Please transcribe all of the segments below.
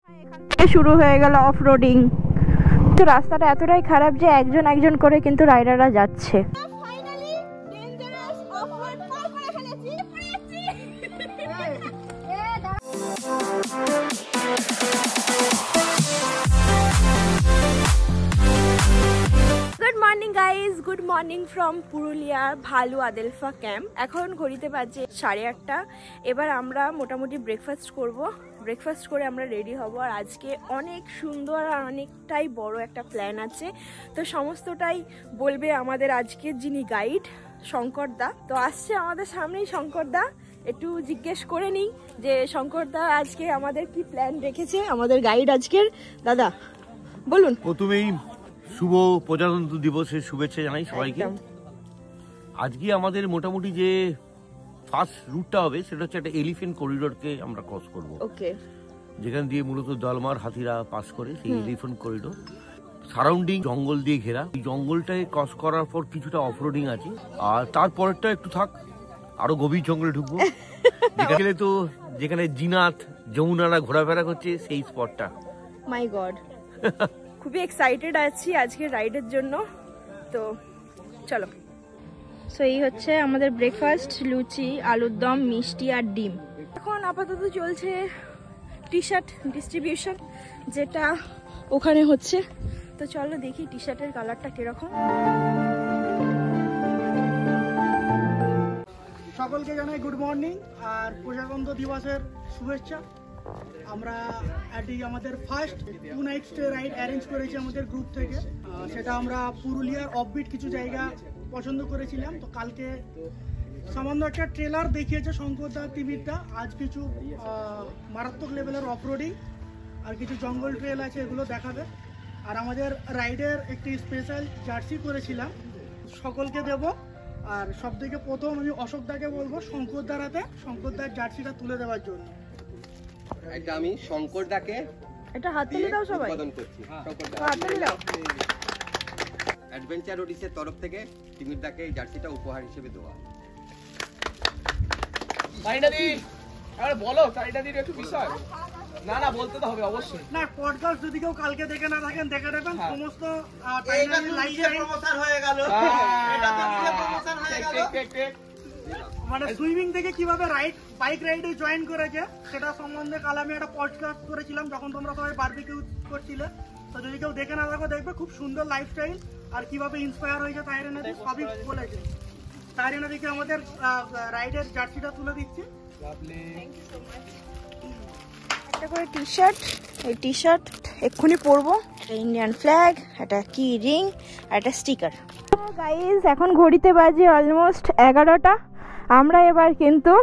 এখান থেকে শুরু হয়ে গেল অফ রোডিং। তো রাস্তাটা এতটাই খারাপ যে একজন একজন করে কিন্তু রাইডাররা যাচ্ছে। Good morning guys, good morning from পুরুলিয়ার ভালু আদেলফা ক্যাম্প। এখন ঘড়িতে বাজে 8:30। এবার আমরা মোটামুটি ব্রেকফাস্ট করব। ব্রেকফাস্ট করে আমরা রেডি হব। আর আজকে অনেক সুন্দর আর অনেকটাই বড় একটা প্ল্যান আছে। তো সমস্তটাই বলবে আমাদের আজকের যিনি গাইড শঙ্কর দা। তো আসছে আমাদের সামনেই শঙ্কর দা। একটু জিজ্ঞেস করে নিই যে শঙ্কর দা আজকে আমাদের কি প্ল্যান রেখেছে, আমাদের গাইড আজকের। দাদা বলুন। প্রথমেই শুভ প্রজাতন্ত্র দিবসের শুভেচ্ছা জানাই সবাইকে। আজকে আমাদের মোটামুটি যে ফার্স্ট রুটটা হবে সেটা হচ্ছে একটা এলিফ্যান্ট করিডোরকে আমরা ক্রস করব। ওকে। যেখান দিয়ে মূলত দলমার হাতিরা পাস করে, সেই এলিফ্যান্ট করিডোর। সারাউন্ডিং জঙ্গল দিয়ে ঘেরা। এই জঙ্গলটাকে ক্রস করার পর কিছুটা অফরোডিং আছে, আর তারপরেরটা একটু থাক, আরো গভীর জঙ্গলে ঢুকবো। যেখানে তো যেখানে জিনাত যমুনারা ঘোরাফেরা করছে সেই স্পটটা। মাই গড, খুবই এক্সাইটেড আছি আজকে রাইডের জন্য। তো চলো। সো এই হচ্ছে আমাদের ব্রেকফাস্ট, লুচি, আলুর দম, মিষ্টি আর ডিম। এখন আপাতত চলছে টি শার্ট ডিস্ট্রিবিউশন, যেটা ওখানে হচ্ছে। তো চলো দেখি টি শার্টের কালারটা কিরকম। সকলকে জানাই গুড মর্নিং আর প্রজাতন্ত্র দিবসের শুভেচ্ছা। আমরা আমাদের first 2 night stay ride arrange করেছি আমাদের গ্রুপ থেকে। সেটা আমরা পুরুলিয়ার অফবিট কিছু জায়গা পছন্দ করেছিলাম। তো কালকে সামান্য একটা ট্রেলার দেখিয়েছে শঙ্করদা টিভিটা। আজ কিছু মারাত্মক লেভেলের অফরোডিং আর কিছু জঙ্গল ট্রেল আছে, এগুলো দেখাবে। আর আমাদের রাইডের একটি স্পেশাল জার্সি করেছিলাম, সকলকে দেব। আর সব থেকে প্রথম আমি অশোকদাকে বলবো শঙ্করদার হাতে শঙ্করদার জার্সিটা তুলে দেওয়ার জন্য। এটা আমি শঙ্করদাকে এটা হাতে দাও সবাই, উৎপাদন করছি। হাতে দাও। অ্যাডভেঞ্চার ওডিসের তরফ থেকে তিমিরদাকে এই জার্সিটা উপহার হিসেবে দেওয়া। চাইটা দি, আরে বলো চাইটা দির একটু বিষয়। না না বলতে তো হবে অবশ্যই। না, পডকাস্ট যদি কেউ কালকে দেখে না থাকেন দেখে নেবেন। সমস্ত প্রমোশন হয়ে গেল। এটা তো নিজে প্রমোশন হয়ে গেল। মানে সুইমিং থেকে কিভাবে বাইক রাইডে জয়েন করেছে সেটা সম্বন্ধে কাল আমি একটা পডকাস্ট করেছিলাম, যখন তোমরা সবাই বারবিকিউ করছিলে। তো যদি কেউ দেখে না থাকো দেখবে, খুব সুন্দর লাইফস্টাইল আর কিভাবে ইন্সপায়ার হয়েছে তাইরেনাদি সবই বলেছে। তাইরেনাদিকে আমাদের রাইডের জার্সিটা তুলে দিচ্ছি। একটা করে টি শার্ট, এই টি শার্ট এক্ষুনি পরবো। ইন্ডিয়ান ফ্ল্যাগ, একটা কি রিং আর একটা স্টিকার। গাইজ এখন ঘড়িতে বাজে অলমোস্ট 11টা। আমরা এবার কিন্তু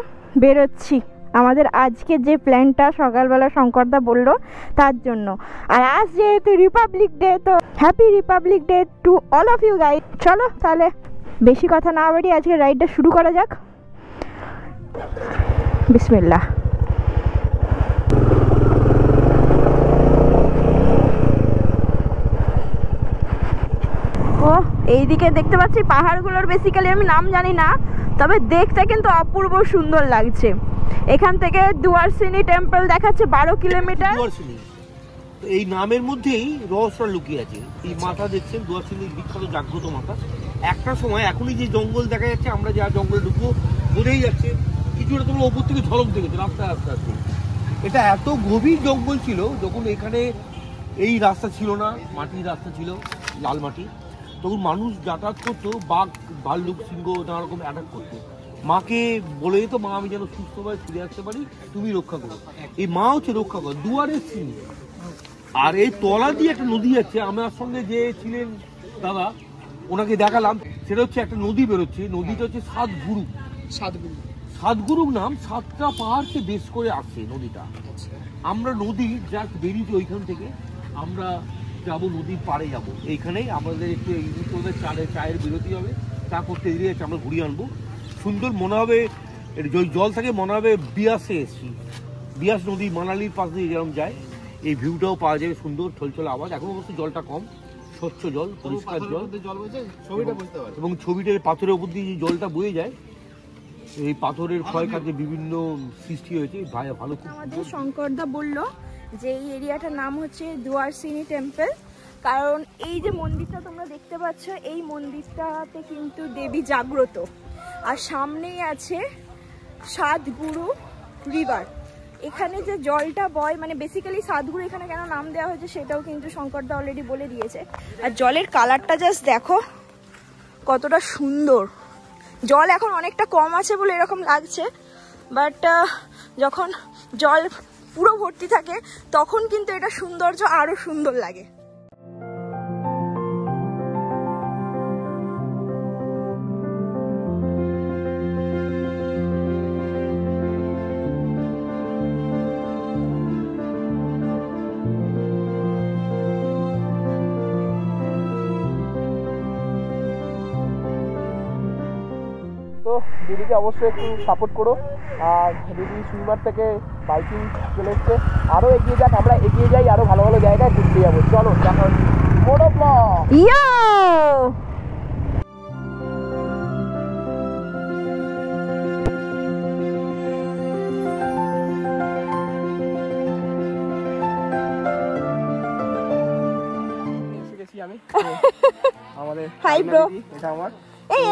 বেরোচ্ছি আমাদের আজকে যে প্ল্যানটা সকালবেলা শঙ্করদা বললো তার জন্য। আর আজ যেহেতু রিপাবলিক ডে, তো happy republic day to all of you guys. চলো তাহলে বেশি কথা না বাড়িয়ে আজকে রাইডটা শুরু করা যাক। বিসমিল্লাহ। ও এইদিকে দেখতে পাচ্ছি পাহাড়গুলোর বেসিক্যালি আমি নাম জানি না, তবে দেখতে কিন্তু অপূর্ব সুন্দর লাগছে। এখান থেকে দুয়ারসিনি টেম্পল দেখাচ্ছে 12 কিলোমিটার। এই নামের মধ্যেই রহস্য লুকিয়ে আছে। এই মাথা দেখছেন দুয়ারসিনির বিখ্যাত জাগ্রত মাথা। একটা সময় এখনই যে জঙ্গল দেখা যাচ্ছে, আমরা যা জঙ্গলে ঢুকবো বোঝাই যাচ্ছে কিছুটা তোমরা ওপর থেকে ঝলক দেখেছো রাস্তায় আস্তে আস্তে। এটা এত গভীর জঙ্গল ছিল যখন এখানে এই রাস্তা ছিল না, মাটির রাস্তা ছিল, লাল মাটি। তখন মানুষ যাতায়াত করতো, বাঘ ভাল্লুক সিংহ নানা রকম অ্যাটাক করতো। মাকে বলে যেত, মা আমি যেন সুস্থভাবে ফিরে আসতে পারি, তুমি রক্ষা করো। এই মা হচ্ছে রক্ষা করো, দুয়ারের সিংহ। আর এই তলা দিয়ে একটা নদী আছে। আমার সঙ্গে যে ছিলেন দাদা, ওনাকে দেখালাম, সেটা হচ্ছে একটা নদী বেরোচ্ছে। নদীটা হচ্ছে সাতগুরু। সাতগুরুর নাম, 7টা পাহাড়কে বেশ করে আসছে নদীটা। আমরা নদী জাস্ট বেরিয়েছি ওইখান থেকে, আমরা যাবো নদীর পাড়ে যাবো। এইখানেই আমাদের একটু চায়ের বিরতি হবে, চা করতে দিয়ে যাচ্ছে, আমরা ঘুরিয়ে আনবো। সুন্দর মনে হবে, জল থাকে মনে হবে বিয়াসে এসছি। বিয়াস নদী মানালির পাশ দিয়ে যেরকম যায়, এই ভিউটাও পাওয়া যাবে সুন্দর ছলছল আওয়াজ। এখন অবশ্য জলটা কম, স্বচ্ছ জল, পরিষ্কার জল। এবং ছবিটার পাথরের উপর দিয়ে যে জলটা বয়ে যায়, এই পাথরের ক্ষয়কার্যে বিভিন্ন সৃষ্টি হয়েছে। ভালো। আমাদের শঙ্করদা বললো যে এই এরিয়াটার নাম হচ্ছে দুয়ারসিনী টেম্পল। কারণ এই যে মন্দিরটা তোমরা দেখতে পাচ্ছ, এই মন্দিরটাতে কিন্তু দেবী জাগ্রত। আর সামনেই আছে সাতগুরু রিভার। এখানে যে জলটা বয়, মানে বেসিক্যালি সাতগুরু এখানে কেন নাম দেওয়া হয়েছে সেটাও কিন্তু শঙ্করদা অলরেডি বলে দিয়েছে। আর জলের কালারটা জাস্ট দেখো কতটা সুন্দর। জল এখন অনেকটা কম আছে বলে এরকম লাগছে, বাট যখন জল পুরো ভর্তি থাকে তখন কিন্তু এটা সৌন্দর্য আরো সুন্দর লাগে। তো দিদিকে অবশ্যই একটু সাপোর্ট করো। আর দিদি সুইমার থেকে বাইকিং চলে এসছে, আরও এগিয়ে যাক, আমরা এগিয়ে যাই, আরও ভালো ভালো জায়গায় ঘুরতে যাবো। চলো দেখা হচ্ছে মোটো ব্লগ। আমি আমাদের হাই ব্রো, এটা আমার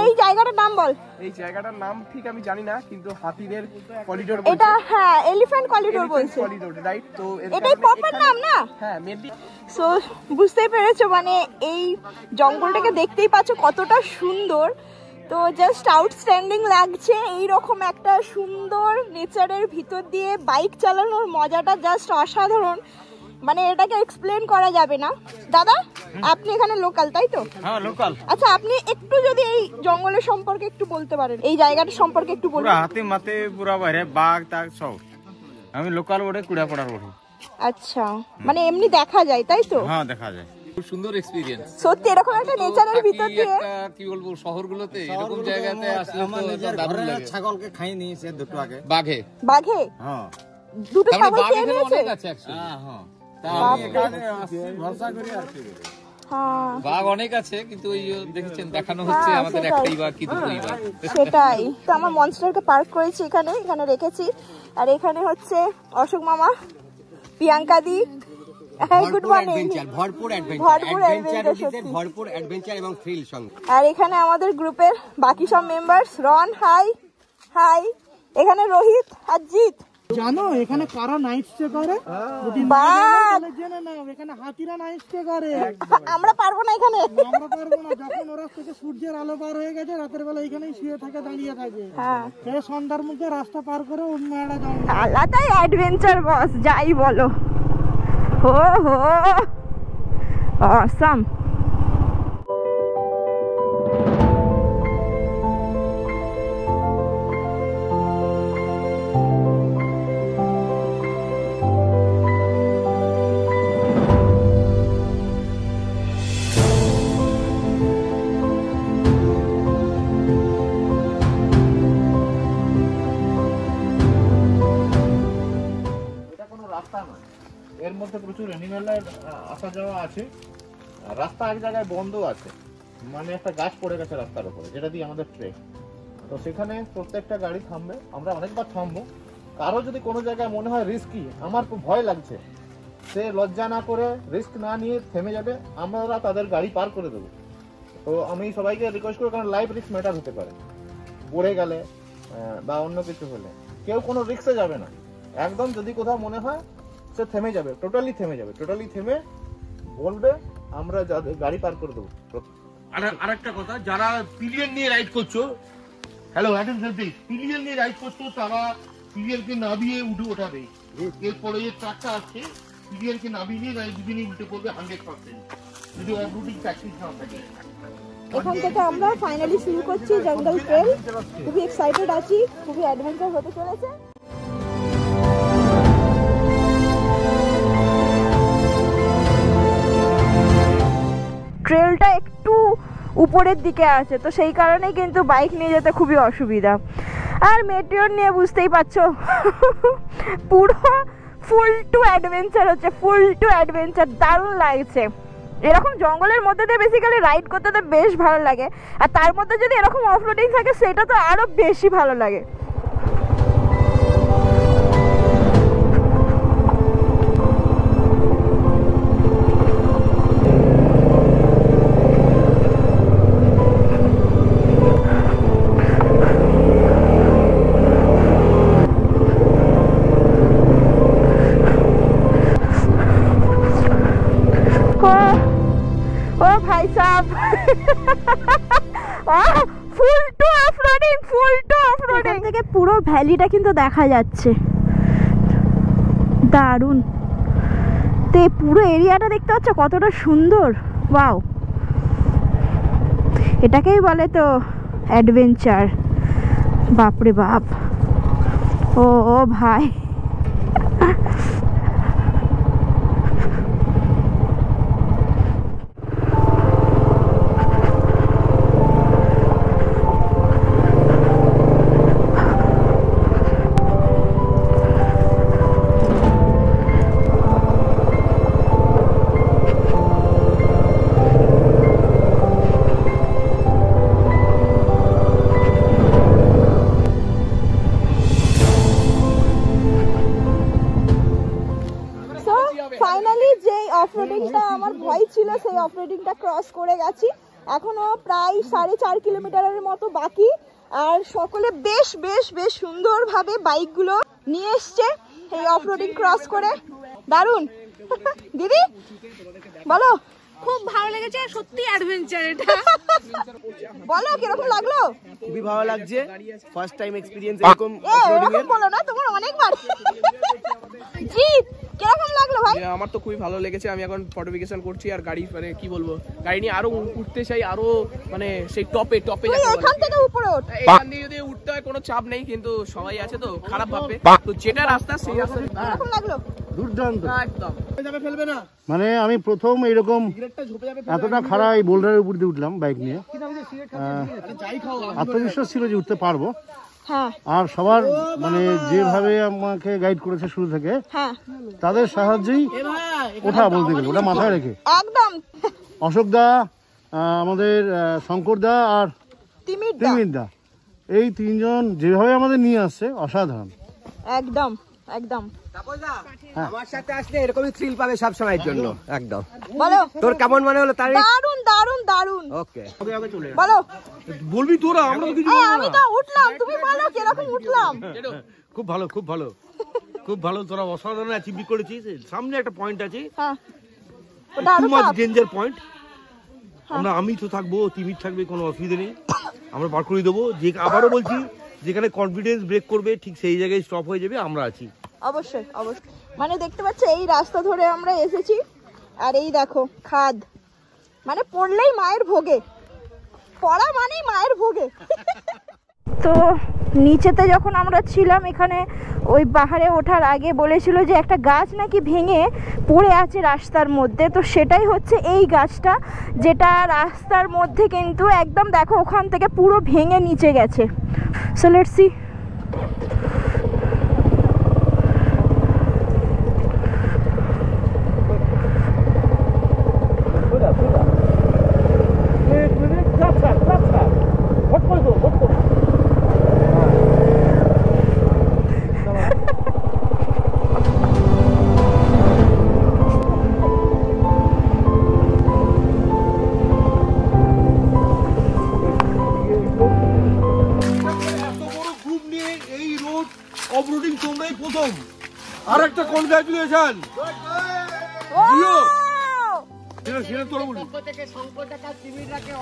এই জায়গাটার নাম বল। এই জায়গাটার নাম ঠিক আমি জানি না, কিন্তু হাতিদের করিডোর এটা হ্যাঁ এলিফ্যান্ট করিডোর বলছে, করিডোর রাইট। তো এটাই প্রপার নাম না? হ্যাঁ মেনলি। সো বুঝতেই পেরেছো, মানে এই জঙ্গলটাকে দেখতেই পাচ্ছ কতটা সুন্দর। তো জাস্ট আউটস্ট্যান্ডিং লাগছে। এইরকম একটা সুন্দর নেচারের ভিতর দিয়ে বাইক চালানোর মজাটা জাস্ট অসাধারণ, মানে এটাকে এক্সপ্লেন করা যাবে না। দাদা আপনি এখানে লোকাল তাই তো? হ্যাঁ লোকাল। আচ্ছা আপনি একটু যদি এই জঙ্গলের সম্পর্কে একটু বলতে পারেন, এই জায়গাটা সম্পর্কে একটু বলুন। পুরা হাতে মাতে পুরা বাইরে বাঘ তাক সব। আমি লোকাল ওড়ে কুড়াপড়ার ওড়ে। আচ্ছা মানে এমনি দেখা যায় তাই তো? হ্যাঁ দেখা যায়। খুব সুন্দর এক্সপেরিয়েন্স সত্যি এরকম একটা নেচারের ভিতর দিয়ে কি বলবো, শহরগুলোতে এরকম জায়গাতে আসলে তো দারুণ লাগে। ছাগলকে খাই নি সে দুটো আগে। বাঘে বাঘে হ্যাঁ দুটো তাহলে ছাগল বাঘ খেয়ে এখানে নিয়েছে? অনেক আছে অ্যাকচুয়ালি। হ্যাঁ হ্যাঁ। তা বাপরে। আমি এখানে আসছি ভরসা করি আর কি। হ্যাঁ বাঘ অনেক আছে, কিন্তু ওই যে দেখেছেন দেখানো হচ্ছে হ্যাঁ, আমাদের সেটাই। একটাই বাঘ, কি দুটোই বাঘ। সেটাই তো। আমার মনস্টারকে পার্ক করেছি এখানে, এখানে রেখেছি। আর এখানে হচ্ছে অশোক মামা, প্রিয়াঙ্কা দি। Good morning. ভরপুর ভরপুর adventure সত্যি। ভরপুর অ্যাডভেঞ্চার এবং থ্রিল সঙ্গে। আর এখানে আমাদের গ্রুপের বাকি সব মেম্বার্স, রন হাই হাই, এখানে রোহিত আর জিৎ। জানো এখানে কারা নাইট স্টে করে? যদি না বাহ! জানো তাহলে জেনে নাও, এখানে হাতিরা নাইট স্টে করে। আমরা পারবো না এখানে। আমরা পারবো না, যখন ওরা থেকে সূর্যের আলো পার হয়ে গেছে রাতের বেলা এখানেই শুয়ে থাকে, দাঁড়িয়ে থাকে। হ্যাঁ সে সন্ধ্যার মুখে রাস্তা পার করে অন্য একটা জঙ্গল। আলাদাই অ্যাডভেঞ্চার বস, যাই বলো। হো হো অসাম। এটা কোনো রাস্তা নয়, এর মধ্যে প্রচুর অ্যানিমেলের আসা যাওয়া আছে। আর রাস্তা এক জায়গায় বন্ধ আছে, মানে একটা গাছ পড়ে গেছে রাস্তার উপরে, যেটা দিয়ে আমাদের ট্রেন। তো সেখানে প্রত্যেকটা গাড়ি থামবে, আমরা অনেকবার থামবো। কারো যদি কোনো জায়গায় মনে হয় রিস্কি, আমার খুব ভয় লাগছে, সে লজ্জা না করে রিস্ক না নিয়ে থেমে যাবে, আমরা তাদের গাড়ি পার করে দেবো। তো আমি সবাইকে রিকোয়েস্ট করি, কারণ লাইফ রিস্ক ম্যাটার হতে পারে, পড়ে গেলে বা অন্য কিছু হলে কেউ কোনো রিস্কে যাবে না। একদম যদি কোথাও মনে হয় সে থেমে যাবে, টোটালি থেমে যাবে, টোটালি থেমে বলবে আমরা গাড়ি পার করে দেবো। আর একটা কথা, যারা পিলিয়ন নিয়ে রাইড করছো, হ্যালো অ্যাটেনশন প্লিজ, পিলিয়ন নিয়ে রাইড করছো তারা পিলিয়নকে নামিয়ে উঠে ওঠাবে। এরপরে যে ট্রাকটা আসছে পিলিয়নকে নামিয়ে নিয়ে রাইড দুদিনই উঠে পড়বে 100%, যদি অফরুটিং প্র্যাকটিস না থাকে। এখান থেকে আমরা ফাইনালি শুরু করছি জঙ্গল ট্রেল। খুবই এক্সাইটেড আছি, খুবই অ্যাডভেঞ্চার হতে চলেছে। ট্রেলটা একটু উপরের দিকে আছে, তো সেই কারণেই কিন্তু বাইক নিয়ে যেতে খুবই অসুবিধা। আর মেটিওর নিয়ে বুঝতেই পারছো পুরো ফুল টু অ্যাডভেঞ্চার হচ্ছে, ফুল টু অ্যাডভেঞ্চার। দারুণ লাগছে। এরকম জঙ্গলের মধ্যে দিয়ে বেসিক্যালি রাইড করতে তো বেশ ভালো লাগে, আর তার মধ্যে যদি এরকম অফরোডিং থাকে সেটা তো আরো বেশি ভালো লাগে। ভাই সাব, ফুল টু অফরোডিং, ফুল টু অফরোডিং থেকে পুরো ভ্যালিটা কিন্তু দেখা যাচ্ছে, দারুণ। তো পুরো এরিয়াটা দেখতে পাচ্ছ কতটা সুন্দর, ওয়াও। এটাকেই বলে তো অ্যাডভেঞ্চার, বাপরে বাপ। ও ভাই ফাইনালি যে অফরোডিংটা আমার ভয় ছিল সেই অফরোডিংটা ক্রস করে গেছি। এখনো প্রায় 4.5 কিলোমিটারের মতো বাকি। আর সকলে বেশ বেশ বেশ সুন্দরভাবে বাইকগুলো নিয়ে এসছে এই অফরোডিং ক্রস করে, দারুণ। দিদি বলো। খুব ভালো লেগেছে, সত্যি অ্যাডভেঞ্চার এটা। বলো কিরকম লাগলো? খুবই ভালো লাগছে, ফার্স্ট টাইম এক্সপেরিয়েন্স এরকম অফরোডিং এর। বলো না, তোমার অনেকবার। জি কিরকম লাগলো ভাই? আমার তো খুবই ভালো লেগেছে। আমি এখন ফটোফিকেশন করছি আর গাড়ি মানে কি বলবো, গাড়ি নিয়ে আরো উঠতে চাই, আরো মানে সেই টপে টপে। এখান থেকে উপরে ওঠ, এখান দিয়ে যদি উঠতে হয় কোনো চাপ নেই, কিন্তু সবাই আছে তো খারাপ ভাববে, তো যেটা রাস্তা সেই রাস্তা। কিরকম লাগলো? দুর্দান্ত একদম। ফেলবে না মানে আমি প্রথম এইরকম এতটা খাড়া এই বোল্ডারের উপর দিয়ে উঠলাম বাইক নিয়ে, আত্মবিশ্বাস ছিল যে উঠতে পারবো। আর সবার মানে যেভাবে আমাকে গাইড করেছে শুরু থেকে, তাদের সাহায্যেই ওঠা বলতে গেলে, ওটা মাথায় রেখে একদম। অশোক দা, আমাদের শঙ্কর দা আর তিমির দা, এই তিনজন যেভাবে আমাদের নিয়ে আসছে অসাধারণ, একদম একদম। আমার সাথে আসলে এরকমই থ্রিল পাবে সব সময়ের জন্য। একদম। বলো তোর কেমন মনে হলো? তাই দারুণ দারুণ দারুণ। ওকে, বলো। বলবি তোরা, আমরা তো কিছু আমি তো উঠলাম, তুমি বলো কিরকম উঠলাম? খুব ভালো, খুব ভালো, খুব ভালো। তোরা অসাধারণ অ্যাচিভ করেছিস। সামনে একটা পয়েন্ট আছে, হ্যাঁ ওটা আরো টু মাচ ডেঞ্জার পয়েন্ট। আমি তো থাকবো, তিমির থাকবে, কোনো অসুবিধা নেই, আমরা পার করে দেবো। যে আবারও বলছি, যেখানে কনফিডেন্স ব্রেক করবে ঠিক সেই জায়গায় স্টপ হয়ে যাবে, আমরা আছি। অবশ্যই অবশ্যই। মানে দেখতে পাচ্ছ এই রাস্তা ধরে আমরা এসেছি, আর এই দেখো খাদ, মানে পড়লেই মায়ের ভোগে, পড়া মানেই মায়ের ভোগে। তো নিচেতে যখন আমরা ছিলাম, এখানে ওই পাহাড়ে ওঠার আগে বলেছিল যে একটা গাছ নাকি ভেঙে পড়ে আছে রাস্তার মধ্যে, তো সেটাই হচ্ছে এই গাছটা, যেটা রাস্তার মধ্যে কিন্তু একদম দেখো ওখান থেকে পুরো ভেঙে নিচে গেছে। So let's see. অফরোডিং তোমরাই প্রথম। আর একটা কনগ্রাচুলেশন।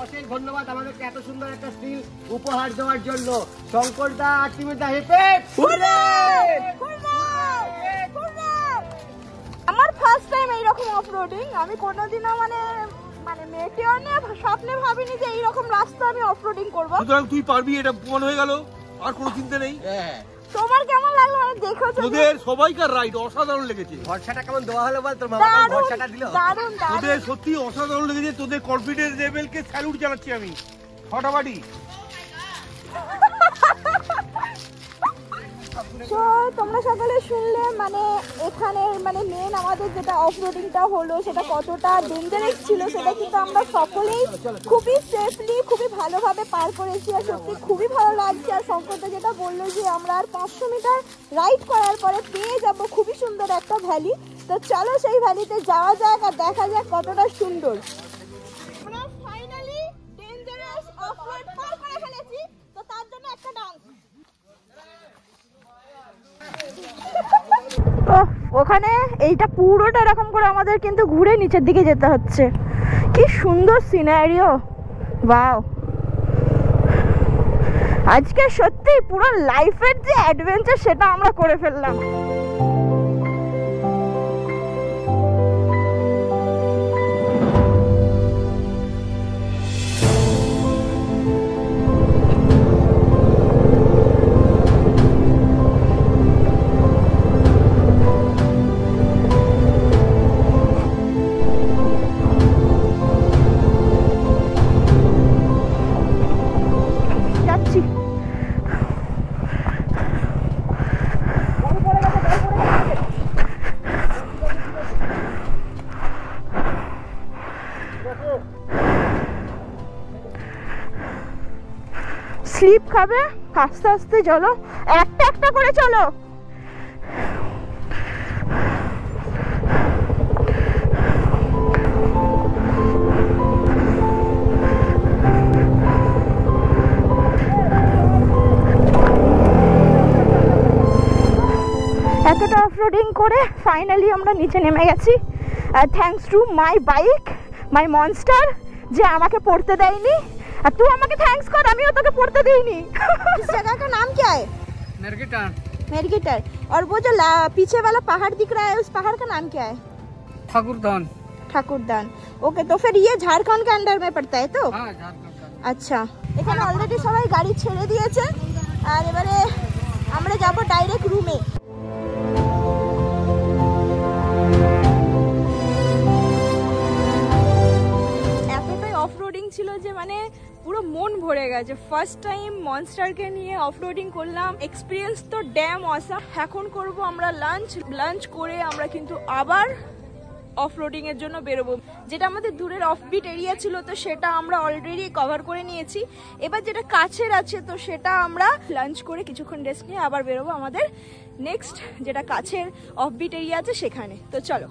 অশেষ ধন্যবাদ আমাদেরকে এত সুন্দর একটা স্টিল উপহার দেওয়ার জন্য। শঙ্কর দা আর তিমির দা হেপে। আমার ফার্স্ট টাইম এইরকম অফরোডিং। আমি কোনোদিনও মানে মেয়েকেও নিয়ে স্বপ্নে ভাবিনি যে এইরকম রাস্তা আমি অফরোডিং করবো। সুতরাং তুই পারবি, এটা প্রমাণ হয়ে গেল, আর কোনো চিন্তা নেই। তোমার কেমন লাগলো? মানে দেখো তোদের সবাইকার রাইড অসাধারণ লেগেছে। ভরসাটা কেমন দেওয়া হলো বল, তোর মামা ভরসাটা দিল। দারুণ দারুণ। তোদের সত্যি অসাধারণ লেগেছে। তোদের কনফিডেন্স লেভেলকে স্যালুট জানাচ্ছি আমি, ফাটাফাটি। তো তোমরা সকলে শুনলে মানে এখানের মানে মেন আমাদের যেটা অফরোডিংটা হলো সেটা কতটা ডেঞ্জারাস ছিল, সেটা কিন্তু আমরা সকলেই খুবই সেফলি খুবই ভালোভাবে পার করেছি। আর সত্যি খুবই ভালো লাগছে। আর শঙ্করদা যেটা বললো যে আমরা আর 500 মিটার রাইড করার পরে পেয়ে যাব খুবই সুন্দর একটা ভ্যালি। তো চলো সেই ভ্যালিতে যাওয়া যাক আর দেখা যাক কতটা সুন্দর। আমরা ফাইনালি ডেঞ্জারাস অফরোড পার করে ফেলেছি, তো তার জন্য একটা ডান্স। ওখানে এইটা পুরোটা এরকম করে আমাদের কিন্তু ঘুরে নিচের দিকে যেতে হচ্ছে, কি সুন্দর সিনারিও, ওয়াও। আজকে সত্যি পুরো লাইফের যে অ্যাডভেঞ্চার সেটা আমরা করে ফেললাম। স্লিপ খাবে, আস্তে আস্তে চলো, একটা একটা করে চলো। এতটা অফরোডিং করে ফাইনালি আমরা নিচে নেমে গেছি। Thanks to my bike, my monster, যে আমাকে পড়তে দেয়নি। और तू हमें थैंक्स कर, अमियों तो के पढ़ते दे ही नहीं। इस जगह का नाम क्या है? मेरगिटार। और वो जो पीछे वाला पहाड़ दिख रहा है उस पहाड़ का नाम क्या है? ठाकुरदान। ओके, तो फिर ये झारखंड के अंडर में पड़ता है तो? हाँ, झारखंड। अच्छा, এখানে অলরেডি সবাই গাড়ি ছেড়ে দিয়েছে আর এবারে আমরা যাব ডাইরেক্ট রুমে। অফরোডিং ছিল যে মানে পুরো মন ভরে গেছে। ফার্স্ট টাইম মনস্টারকে নিয়ে অফরোডিং করলাম, এক্সপিরিয়েন্স তো ড্যাম অসাম। এখন করব আমরা লাঞ্চ করে আমরা কিন্তু আবার অফরোডিং এর জন্য বেরোবো। যেটা আমাদের দূরের অফবিট এরিয়া ছিল তো সেটা আমরা অলরেডি কভার করে নিয়েছি। এবার যেটা কাছের আছে তো সেটা আমরা লাঞ্চ করে কিছুক্ষণ রেস্ট নিয়ে আবার বেরোবো আমাদের নেক্সট যেটা কাছের অফবিট এরিয়া আছে সেখানে। তো চলো।